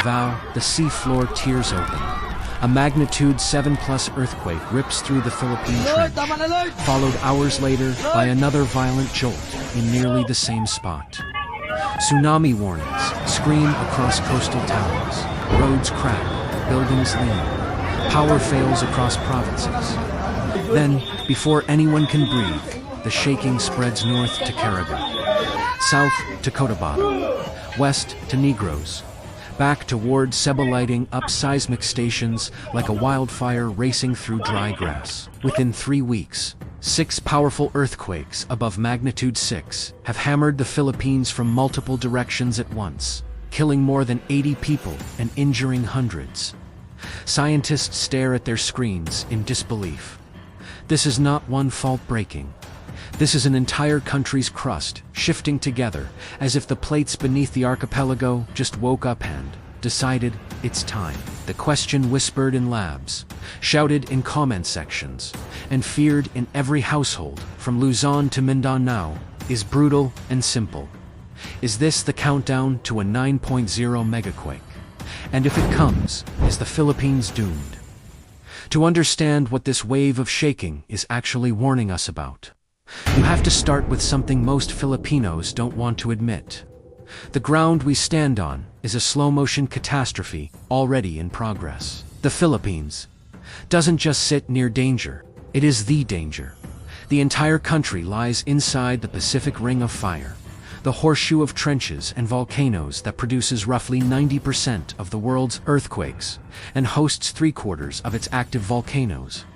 Davao, the sea floor tears open. A magnitude 7+ earthquake rips through the Philippine trench, followed hours later by another violent jolt in nearly the same spot. Tsunami warnings scream across coastal towns. Roads crack, buildings lean. Power fails across provinces. Then, before anyone can breathe, the shaking spreads north to Caraga, south to Cotabato, west to Negros, back toward Cebu, lighting up seismic stations like a wildfire racing through dry grass. Within 3 weeks, 6 powerful earthquakes above magnitude 6 have hammered the Philippines from multiple directions at once, killing more than 80 people and injuring hundreds. Scientists stare at their screens in disbelief. This is not one fault breaking. This is an entire country's crust shifting together, as if the plates beneath the archipelago just woke up and decided it's time. The question whispered in labs, shouted in comment sections, and feared in every household from Luzon to Mindanao is brutal and simple. Is this the countdown to a 9.0 megaquake? And if it comes, is the Philippines doomed? To understand what this wave of shaking is actually warning us about, you have to start with something most Filipinos don't want to admit. The ground we stand on is a slow-motion catastrophe already in progress. The Philippines doesn't just sit near danger, it is the danger. The entire country lies inside the Pacific Ring of Fire, the horseshoe of trenches and volcanoes that produces roughly 90% of the world's earthquakes and hosts 3/4 of its active volcanoes.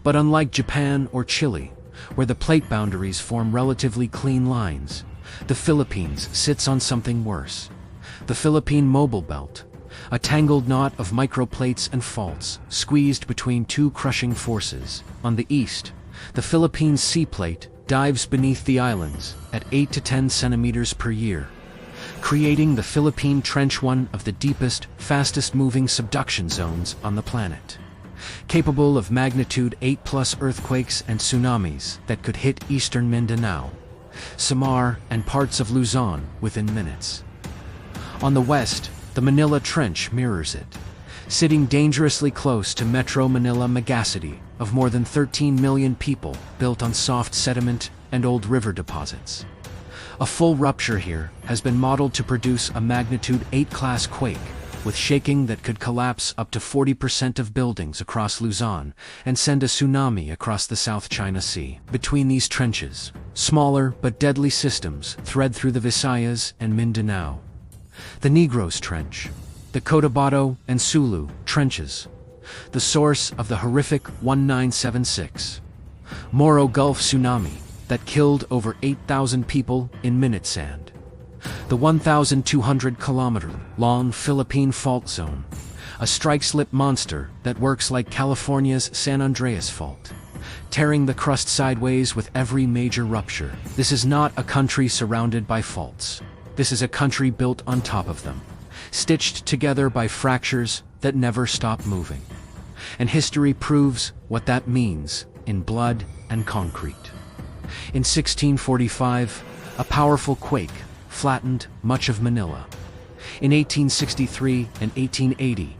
But unlike Japan or Chile, where the plate boundaries form relatively clean lines, the Philippines sits on something worse. The Philippine Mobile Belt, a tangled knot of microplates and faults squeezed between two crushing forces. On the east, the Philippine Sea Plate dives beneath the islands at 8 to 10 centimeters per year, creating the Philippine Trench, one of the deepest, fastest-moving subduction zones on the planet, capable of magnitude 8+ earthquakes and tsunamis that could hit eastern Mindanao, Samar, and parts of Luzon within minutes. On the west, the Manila Trench mirrors it, sitting dangerously close to Metro Manila, megacity of more than 13 million people built on soft sediment and old river deposits. A full rupture here has been modeled to produce a magnitude 8 class quake, with shaking that could collapse up to 40% of buildings across Luzon and send a tsunami across the South China Sea. Between these trenches, smaller but deadly systems thread through the Visayas and Mindanao. The Negros Trench, the Cotabato and Sulu trenches, the source of the horrific 1976 Moro Gulf tsunami that killed over 8,000 people in Minute Sand. The 1,200-kilometer-long Philippine Fault Zone, a strike-slip monster that works like California's San Andreas Fault, tearing the crust sideways with every major rupture. This is not a country surrounded by faults. This is a country built on top of them, stitched together by fractures that never stop moving. And history proves what that means in blood and concrete. In 1645, a powerful quake flattened much of Manila. In 1863 and 1880,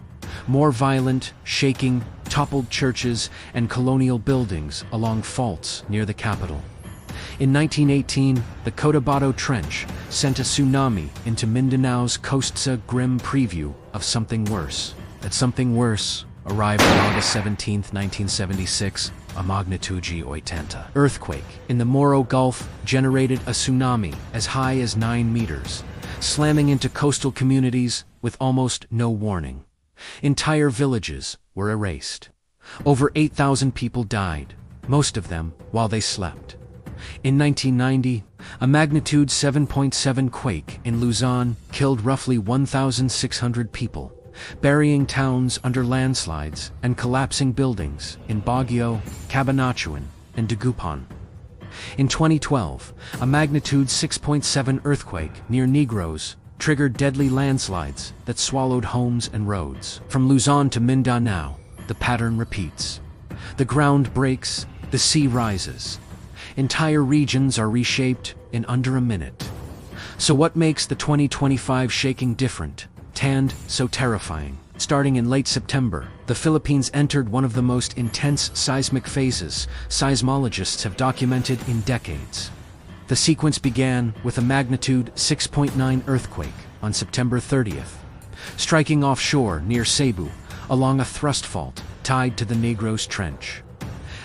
more violent shaking toppled churches and colonial buildings along faults near the capital. In 1918, the Cotabato Trench sent a tsunami into Mindanao's coasts, a grim preview of something worse. That something worse arrived on August 17, 1976, a magnitude 80 earthquake in the Moro Gulf generated a tsunami as high as 9 meters, slamming into coastal communities with almost no warning. Entire villages were erased. Over 8,000 people died, most of them while they slept. In 1990, a magnitude 7.7 quake in Luzon killed roughly 1,600 people, burying towns under landslides and collapsing buildings in Baguio, Cabanatuan, and Dagupan. In 2012, a magnitude 6.7 earthquake near Negros triggered deadly landslides that swallowed homes and roads. From Luzon to Mindanao, the pattern repeats. The ground breaks, the sea rises. Entire regions are reshaped in under a minute. So what makes the 2025 shaking different? tanned, so terrifying. Starting in late September, the Philippines entered one of the most intense seismic phases seismologists have documented in decades. The sequence began with a magnitude 6.9 earthquake on September 30th, striking offshore near Cebu along a thrust fault tied to the Negros Trench.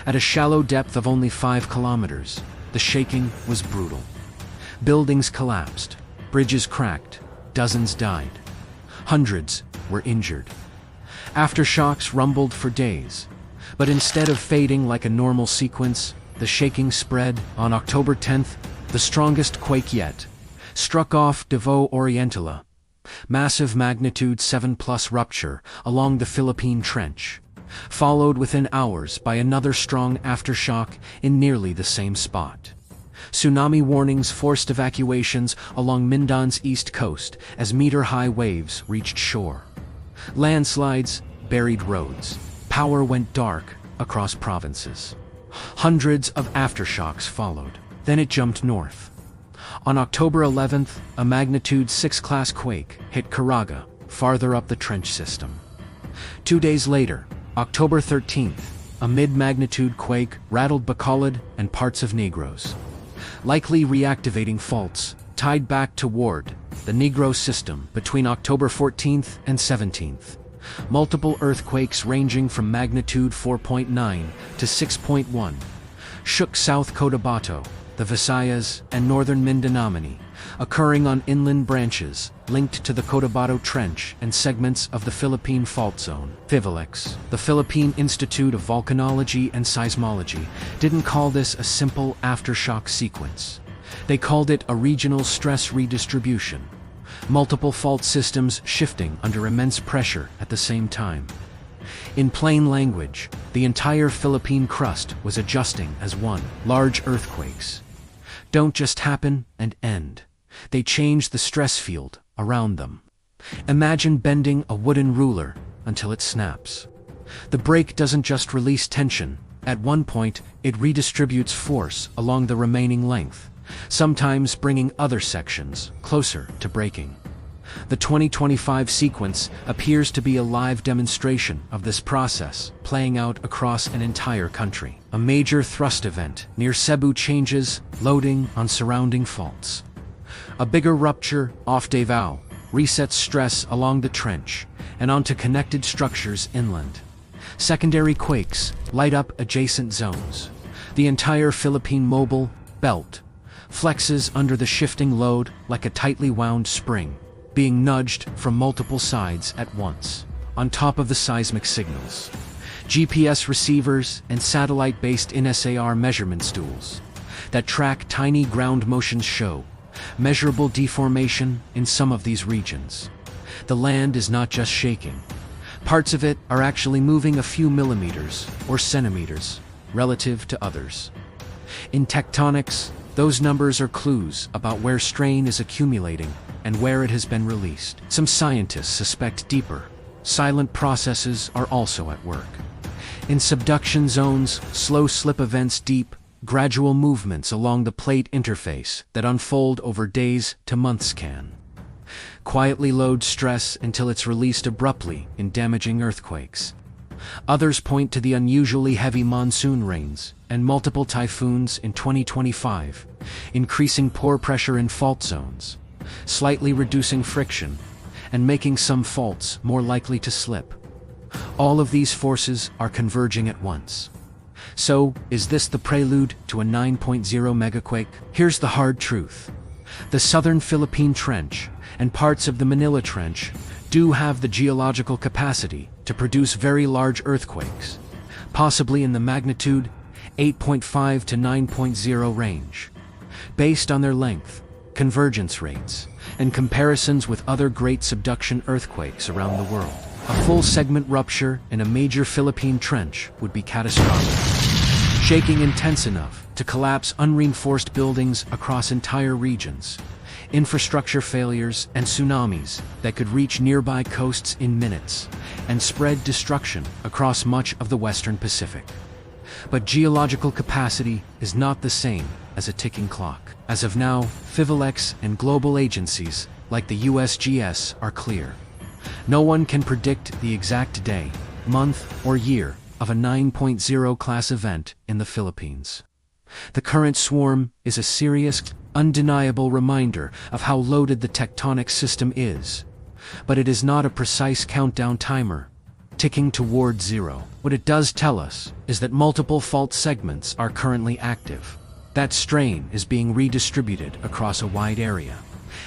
At a shallow depth of only 5 kilometers, the shaking was brutal. Buildings collapsed, bridges cracked, dozens died. Hundreds were injured. Aftershocks rumbled for days, but instead of fading like a normal sequence, the shaking spread. On October 10th, the strongest quake yet struck off Davao Orientala, massive magnitude 7+ rupture along the Philippine Trench, followed within hours by another strong aftershock in nearly the same spot. Tsunami warnings forced evacuations along Mindanao's east coast as meter-high waves reached shore. Landslides buried roads. Power went dark across provinces. Hundreds of aftershocks followed. Then it jumped north. On October 11th, a magnitude 6 class quake hit Caraga, farther up the trench system. 2 days later, October 13th, a mid-magnitude quake rattled Bacolod and parts of Negros, likely reactivating faults tied back toward the Negros system. Between October 14th and 17th. Multiple earthquakes ranging from magnitude 4.9 to 6.1 shook South Cotabato, the Visayas, and northern Mindanao, occurring on inland branches linked to the Cotabato Trench and segments of the Philippine Fault Zone. PHIVOLEX, the Philippine Institute of Volcanology and Seismology, didn't call this a simple aftershock sequence. They called it a regional stress redistribution, multiple fault systems shifting under immense pressure at the same time. In plain language, the entire Philippine crust was adjusting as one. Large earthquakes don't just happen and end. They change the stress field around them. Imagine bending a wooden ruler until it snaps. The break doesn't just release tension. At one point, it redistributes force along the remaining length, sometimes bringing other sections closer to breaking. The 2025 sequence appears to be a live demonstration of this process playing out across an entire country. A major thrust event near Cebu changes loading on surrounding faults. A bigger rupture off Davao resets stress along the trench and onto connected structures inland. Secondary quakes light up adjacent zones. The entire Philippine mobile belt flexes under the shifting load like a tightly wound spring, being nudged from multiple sides at once. On top of the seismic signals, GPS receivers and satellite-based INSAR measurement stools that track tiny ground motions show measurable deformation in some of these regions. The land is not just shaking. Parts of it are actually moving a few millimeters or centimeters relative to others. In tectonics, those numbers are clues about where strain is accumulating and where it has been released. Some scientists suspect deeper, silent processes are also at work. In subduction zones, slow slip events, deep, gradual movements along the plate interface that unfold over days to months can quietly load stress until it's released abruptly in damaging earthquakes. Others point to the unusually heavy monsoon rains and multiple typhoons in 2025, increasing pore pressure in fault zones, slightly reducing friction, and making some faults more likely to slip. All of these forces are converging at once. So, is this the prelude to a 9.0 megaquake? Here's the hard truth. The southern Philippine Trench and parts of the Manila Trench do have the geological capacity to produce very large earthquakes, possibly in the magnitude 8.5 to 9.0 range. Based on their length, convergence rates, and comparisons with other great subduction earthquakes around the world, a full segment rupture in a major Philippine trench would be catastrophic. Shaking intense enough to collapse unreinforced buildings across entire regions, infrastructure failures and tsunamis that could reach nearby coasts in minutes, and spread destruction across much of the Western Pacific. But geological capacity is not the same as a ticking clock. As of now, PHIVOLEX and global agencies like the USGS are clear. No one can predict the exact day, month, or year of a 9.0 class event in the Philippines. The current swarm is a serious, undeniable reminder of how loaded the tectonic system is. But it is not a precise countdown timer, ticking toward zero. What it does tell us is that multiple fault segments are currently active, that strain is being redistributed across a wide area,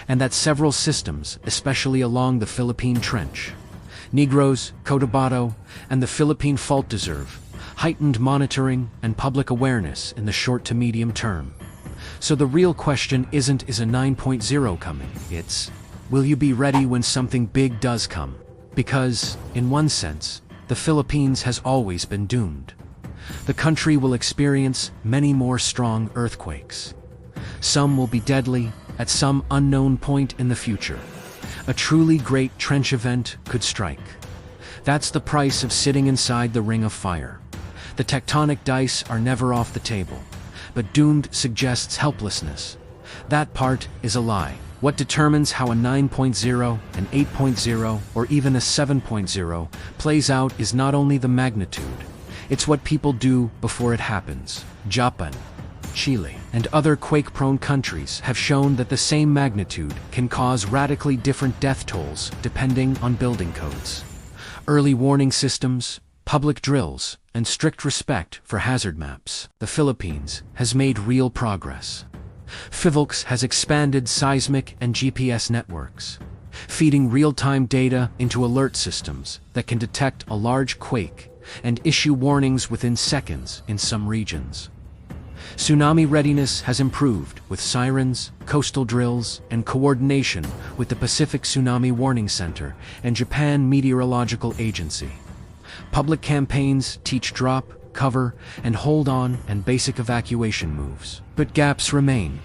and that several systems, especially along the Philippine Trench, Negros, Cotabato, and the Philippine Fault deserve heightened monitoring and public awareness in the short to medium term. So the real question isn't is a 9.0 coming, it's will you be ready when something big does come? Because, in one sense, the Philippines has always been doomed. The country will experience many more strong earthquakes. Some will be deadly at some unknown point in the future. A truly great trench event could strike. That's the price of sitting inside the ring of fire. The tectonic dice are never off the table, but doomed suggests helplessness. That part is a lie. What determines how a 9.0, an 8.0, or even a 7.0 plays out is not only the magnitude, it's what people do before it happens. Japan, Chile, and other quake-prone countries have shown that the same magnitude can cause radically different death tolls depending on building codes. Early warning systems, public drills, and strict respect for hazard maps. The Philippines has made real progress. PHIVOLCS has expanded seismic and GPS networks, feeding real-time data into alert systems that can detect a large quake and issue warnings within seconds in some regions. Tsunami readiness has improved with sirens, coastal drills, and coordination with the Pacific Tsunami Warning Center and Japan Meteorological Agency. Public campaigns teach drop, cover, and hold on and basic evacuation moves. But gaps remain.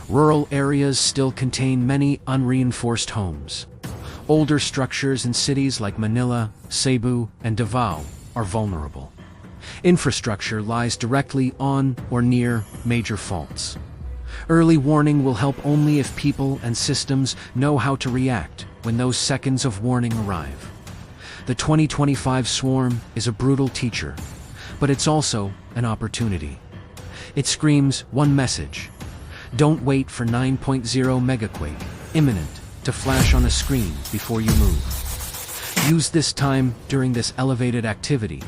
Rural areas still contain many unreinforced homes. Older structures in cities like Manila, Cebu, and Davao are vulnerable. Infrastructure lies directly on or near major faults. Early warning will help only if people and systems know how to react when those seconds of warning arrive. The 2025 swarm is a brutal teacher, but it's also an opportunity. It screams one message: don't wait for 9.0 megaquake imminent to flash on a screen before you move. Use this time during this elevated activity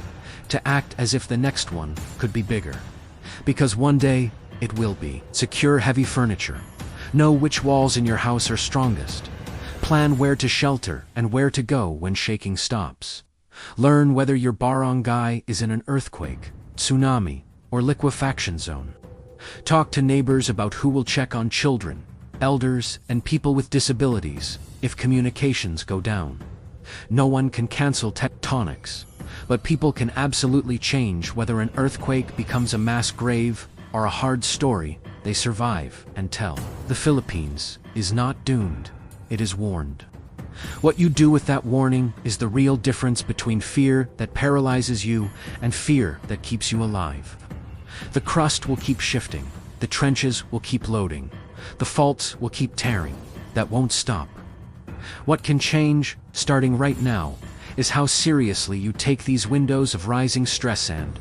to act as if the next one could be bigger. Because one day, it will be. Secure heavy furniture. Know which walls in your house are strongest. Plan where to shelter and where to go when shaking stops. Learn whether your barangay is in an earthquake, tsunami, or liquefaction zone. Talk to neighbors about who will check on children, elders, and people with disabilities if communications go down. No one can cancel tectonics, but people can absolutely change whether an earthquake becomes a mass grave or a hard story they survive and tell. The Philippines is not doomed, it is warned. What you do with that warning is the real difference between fear that paralyzes you and fear that keeps you alive. The crust will keep shifting, the trenches will keep loading, the faults will keep tearing. That won't stop. What can change, starting right now, is how seriously you take these windows of rising stress and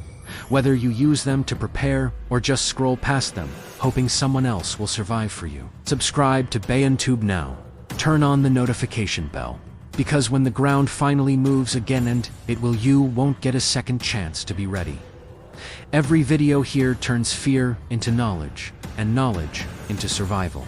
whether you use them to prepare or just scroll past them, hoping someone else will survive for you. Subscribe to BayanTube now. Turn on the notification bell, because when the ground finally moves again and you won't get a second chance to be ready. Every video here turns fear into knowledge, and knowledge into survival.